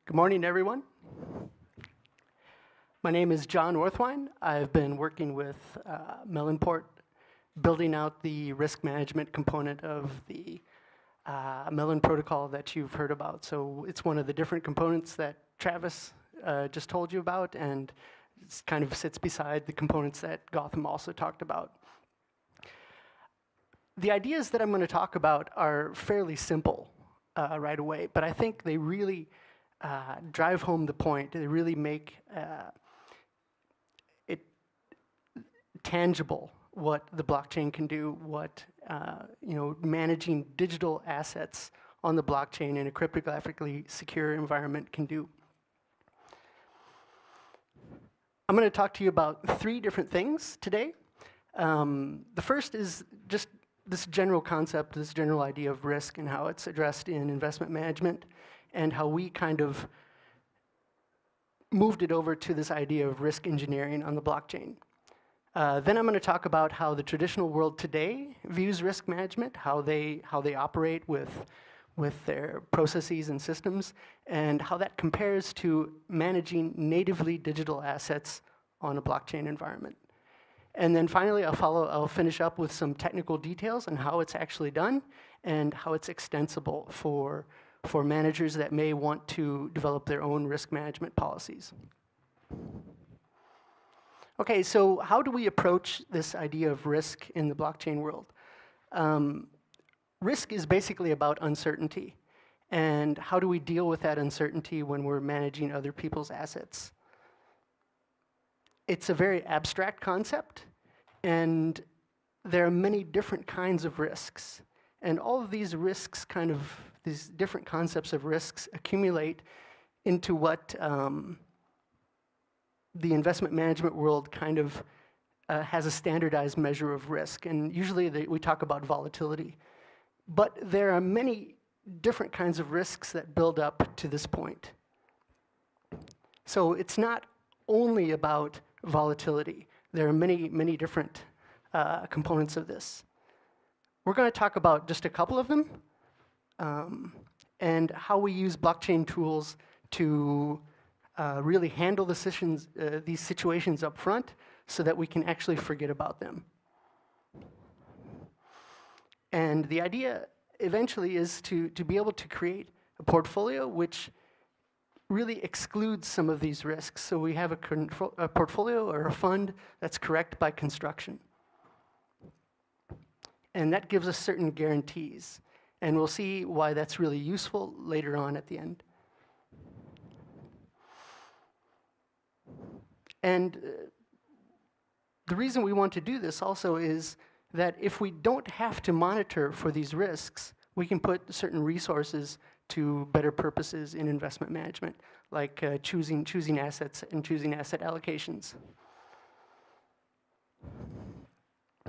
Good morning, everyone. My name is John Orthwein. I've been working with Melonport, building out the risk management component of the Melon protocol that you've heard about. So it's one of the different components that Travis just told you about, and it kind of sits beside the components that Gotham also talked about. The ideas that I'm going to talk about are fairly simple right away, but I think they really drive home the point. They really make it tangible what the blockchain can do, what managing digital assets on the blockchain in a cryptographically secure environment can do. I'm going to talk to you about three different things today. The first is just this general concept, this general idea of risk and how it's addressed in investment management, and how we kind of moved it over to this idea of risk engineering on the blockchain. Then I'm going to talk about how the traditional world today views risk management, how they operate with their processes and systems, and how that compares to managing natively digital assets on a blockchain environment. And then finally, I'll finish up with some technical details on how it's actually done and how it's extensible for managers that may want to develop their own risk management policies. Okay, so how do we approach this idea of risk in the blockchain world? Risk is basically about uncertainty. And how do we deal with that uncertainty when we're managing other people's assets? It's a very abstract concept, and there are many different kinds of risks. And all of these risks these different concepts of risks accumulate into what the investment management world kind of has a standardized measure of risk. And usually we talk about volatility. But there are many different kinds of risks that build up to this point. So it's not only about volatility. There are many, many different components of this. We're going to talk about just a couple of them, and how we use blockchain tools to really handle these situations up front so that we can actually forget about them. And the idea eventually is to be able to create a portfolio which really excludes some of these risks. So we have a portfolio or a fund that's correct by construction. And that gives us certain guarantees. And we'll see why that's really useful later on at the end. And the reason we want to do this also is that if we don't have to monitor for these risks, we can put certain resources to better purposes in investment management, like choosing assets and choosing asset allocations.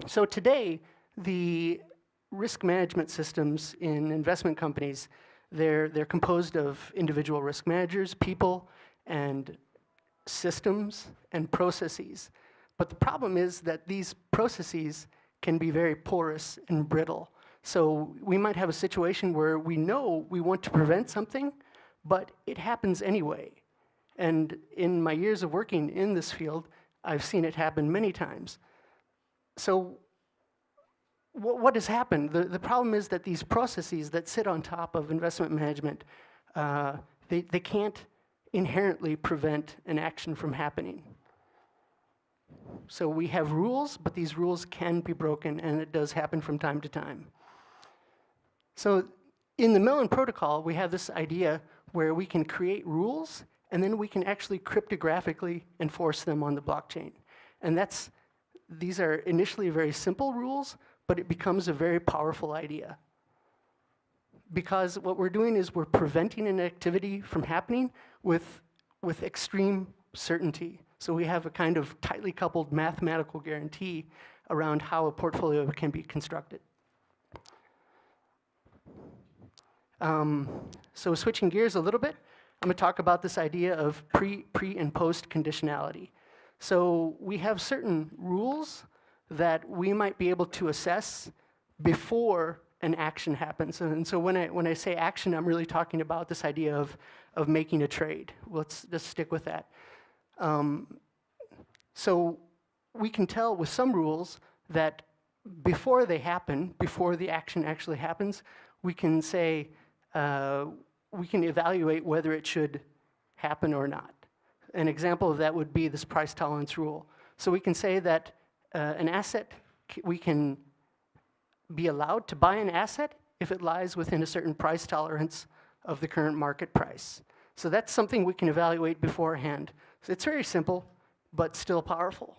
So today, the risk management systems in investment companies, they're composed of individual risk managers, people, and systems and processes. But the problem is that these processes can be very porous and brittle. So we might have a situation where we know we want to prevent something, but it happens anyway. And in my years of working in this field, I've seen it happen many times. So what has happened? The problem is that these processes that sit on top of investment management, they can't inherently prevent an action from happening. So we have rules, but these rules can be broken, and it does happen from time to time. So in the Melon protocol, we have this idea where we can create rules, and then we can actually cryptographically enforce them on the blockchain. And these are initially very simple rules, but it becomes a very powerful idea. Because what we're doing is we're preventing an activity from happening with extreme certainty. So we have a kind of tightly coupled mathematical guarantee around how a portfolio can be constructed. So switching gears a little bit, I'm going to talk about this idea of pre and post conditionality. So we have certain rules that we might be able to assess before an action happens. And so when I say action, I'm really talking about this idea of making a trade. Let's just stick with that. So we can tell with some rules that before they happen, before the action actually happens, we can say, we can evaluate whether it should happen or not. An example of that would be this price tolerance rule. So we can say that an asset, we can be allowed to buy an asset if it lies within a certain price tolerance of the current market price. So that's something we can evaluate beforehand. So it's very simple, but still powerful.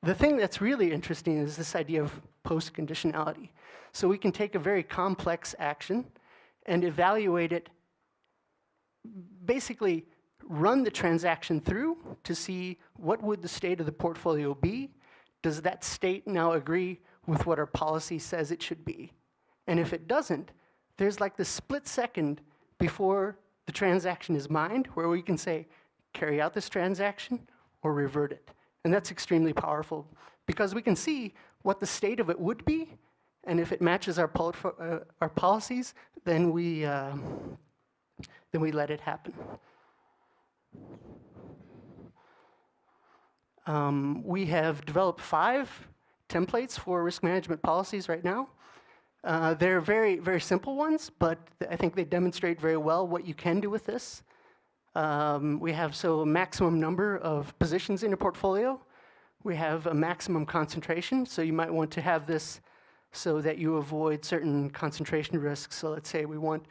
The thing that's really interesting is this idea of post-conditionality. So we can take a very complex action and evaluate it, basically run the transaction through to see what would the state of the portfolio be. Does that state now agree with what our policy says it should be? And if it doesn't, there's like the split second before the transaction is mined where we can say, carry out this transaction or revert it. And that's extremely powerful because we can see what the state of it would be, and if it matches our policies, then we let it happen. We have developed 5 templates for risk management policies right now. They're very, very simple ones, but I think they demonstrate very well what you can do with this. We have a maximum number of positions in a portfolio. We have a maximum concentration, so you might want to have this so that you avoid certain concentration risks. So let's say we want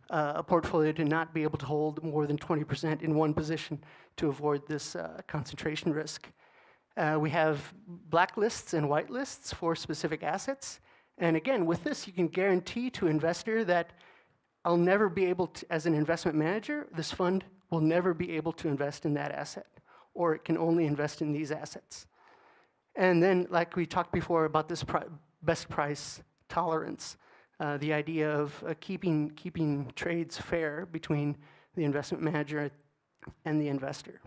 a portfolio to not be able to hold more than 20% in one position to avoid this concentration risk. We have blacklists and whitelists for specific assets. And again, with this, you can guarantee to an investor that I'll never be able to, as an investment manager, this fund will never be able to invest in that asset, or it can only invest in these assets. And then, like we talked before about this best price tolerance, the idea of keeping trades fair between the investment manager and the investor.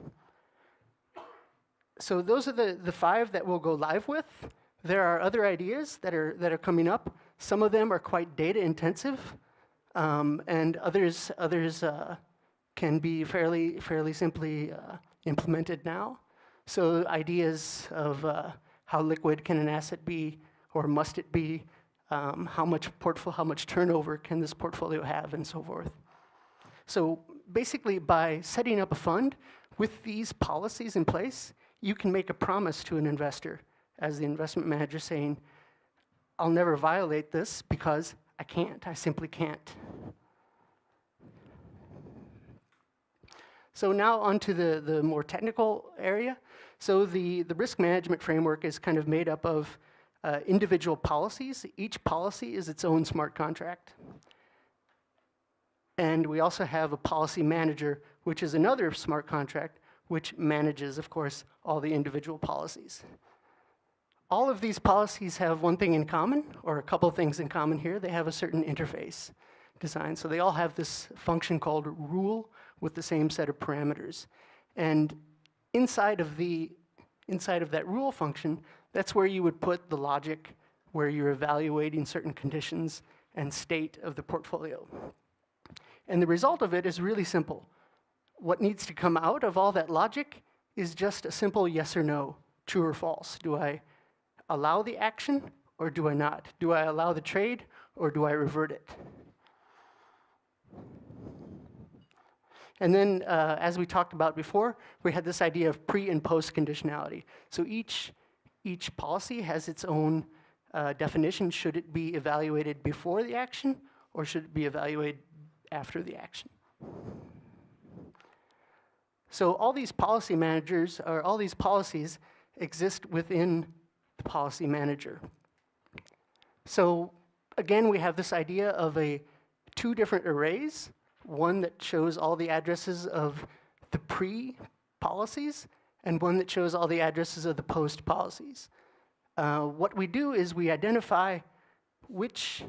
So those are the 5 that we'll go live with. There are other ideas that are coming up. Some of them are quite data intensive, and others can be fairly simply implemented now. So ideas of how liquid can an asset be, or must it be? How much turnover can this portfolio have, and so forth. So basically, by setting up a fund with these policies in place, you can make a promise to an investor as the investment manager saying, I'll never violate this because I can't, I simply can't. So now onto the more technical area. So the risk management framework is kind of made up of individual policies. Each policy is its own smart contract. And we also have a policy manager, which is another smart contract, which manages, of course, all the individual policies. All of these policies have one thing in common, or a couple things in common here. They have a certain interface design. So they all have this function called rule with the same set of parameters. And inside of that rule function, that's where you would put the logic, where you're evaluating certain conditions and state of the portfolio. And the result of it is really simple. What needs to come out of all that logic is just a simple yes or no, true or false. Do I allow the action or do I not? Do I allow the trade or do I revert it? And then, as we talked about before, we had this idea of pre and post conditionality. So each policy has its own definition. Should it be evaluated before the action or should it be evaluated after the action? So all these policy managers, or all these policies, exist within the policy manager. So again, we have this idea of 2 different arrays, one that shows all the addresses of the pre-policies, and one that shows all the addresses of the post-policies. What we do is we identify which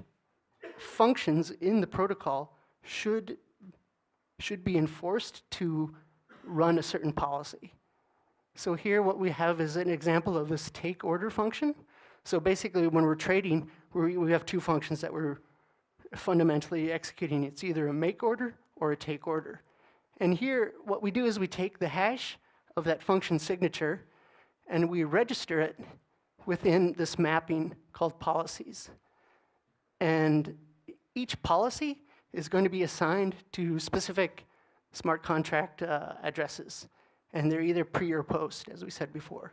functions in the protocol should be enforced to run a certain policy. So here what we have is an example of this take order function. So basically, when we're trading, we have two functions that we're fundamentally executing. It's either a make order or a take order. And here, what we do is we take the hash of that function signature and we register it within this mapping called policies. And each policy is going to be assigned to specific smart contract addresses. And they're either pre or post, as we said before.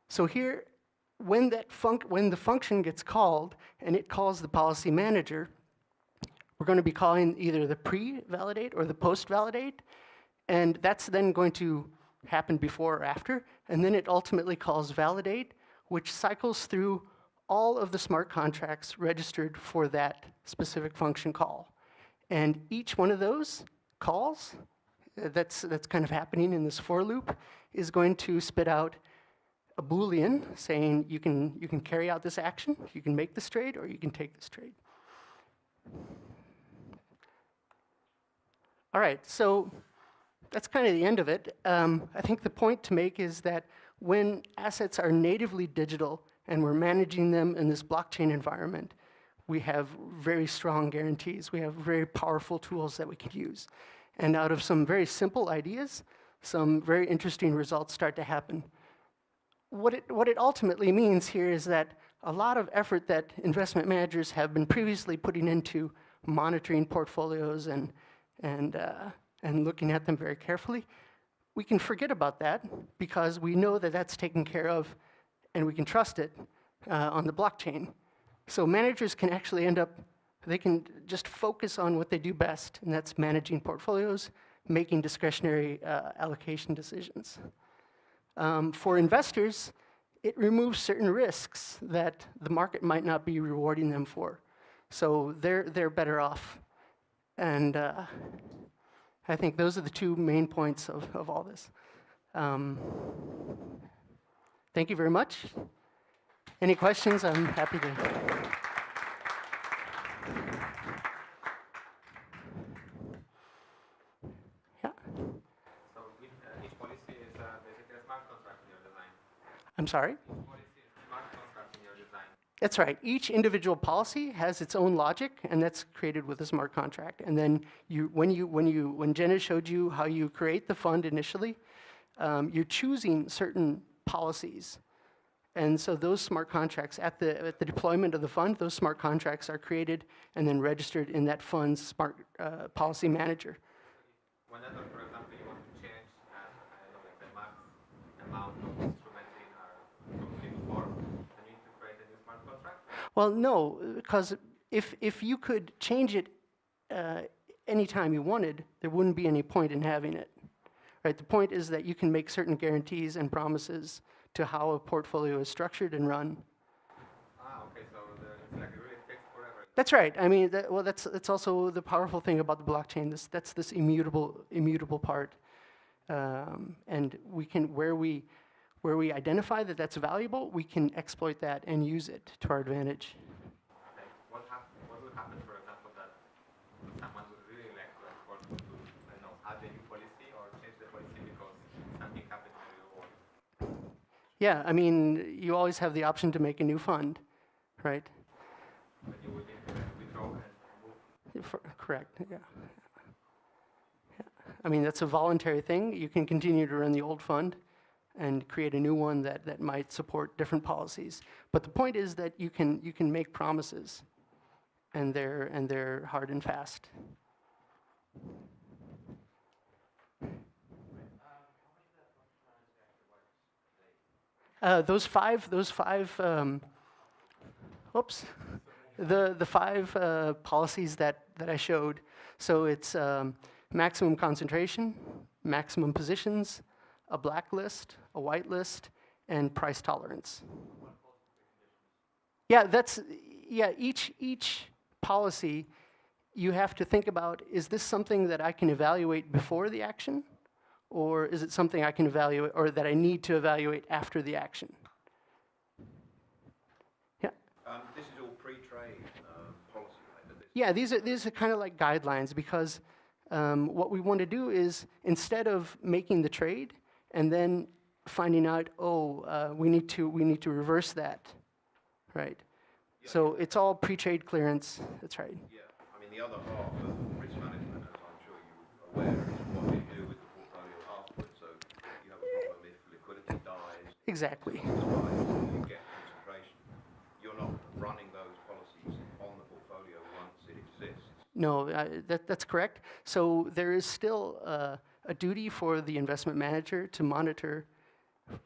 So here, when the function gets called and it calls the policy manager, we're going to be calling either the pre-validate or the post-validate, and that's then going to happen before or after, and then it ultimately calls validate, which cycles through all of the smart contracts registered for that specific function call. And each one of those calls that's kind of happening in this for loop is going to spit out a Boolean saying you can carry out this action, you can make this trade, or you can take this trade. All right, so that's kind of the end of it. I think the point to make is that when assets are natively digital and we're managing them in this blockchain environment, we have very strong guarantees. We have very powerful tools that we can use. And out of some very simple ideas, some very interesting results start to happen. What it ultimately means here is that a lot of effort that investment managers have been previously putting into monitoring portfolios and looking at them very carefully, we can forget about that because we know that that's taken care of and we can trust it on the blockchain. So managers can actually they can just focus on what they do best, and that's managing portfolios, making discretionary allocation decisions. For investors, it removes certain risks that the market might not be rewarding them for. So they're better off. And I think those are the two main points of all this. Thank you very much. Any questions? I'm happy to. Yeah. So each policy is basically a smart contract in your design. I'm sorry? Each policy is a smart contract in your design. That's right. Each individual policy has its own logic, and that's created with a smart contract. And then when Jenna showed you how you create the fund initially, you're choosing certain policies. And so those smart contracts, at the deployment of the fund, those smart contracts are created and then registered in that fund's smart policy manager. Whenever, for example, you want to change like the max amount of instrumenting from 3 to 4, then you need to create a new smart contract? Well, no, because if you could change it anytime you wanted, there wouldn't be any point in having it. Right? The point is that you can make certain guarantees and promises to how a portfolio is structured and run. Okay, so it's like really fixed forever. That's right. I mean, that's also the powerful thing about the blockchain. That's this immutable part, and we can where we identify that that's valuable, we can exploit that and use it to our advantage. Okay. What would happen, for example, that someone would really like to export to, I don't know, add a new policy or change the policy because something happened in the real world? Yeah, I mean, you always have the option to make a new fund, right? But you would need to withdraw and move? Correct, yeah. I mean, that's a voluntary thing. You can continue to run the old fund and create a new one that might support different policies. But the point is that you can make promises, and they're hard and fast. Those five. Whoops. The five policies that I showed. So it's maximum concentration, maximum positions, a blacklist, a whitelist, and price tolerance. Yeah, each policy you have to think about, is this something that I can evaluate before the action? Or is it something I can evaluate, or that I need to evaluate after the action? Yeah. This is all pre-trade policy, right? Yeah, these are kind of like guidelines, because what we want to do is, instead of making the trade and then finding out, we need to reverse that, right? So it's all pre-trade clearance. That's right. Yeah. I mean, the other half of risk management, as I'm sure you're aware, is what you do with the portfolio afterwards. So you have a problem if liquidity dies. Exactly. You get concentration. You're not running those policies on the portfolio once it exists. No, that's correct. So there is still a duty for the investment manager to monitor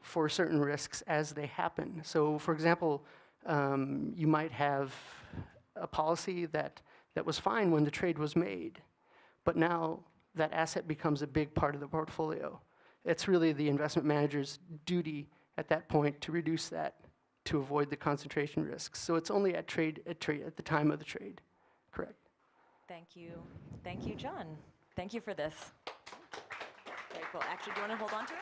for certain risks as they happen. So, for example, you might have a policy that was fine when the trade was made, but now that asset becomes a big part of the portfolio. It's really the investment manager's duty at that point to reduce that to avoid the concentration risks. So it's only at the time of the trade. Correct. Thank you. Thank you, John. Thank you for this. Very cool. Actually, do you want to hold on to it?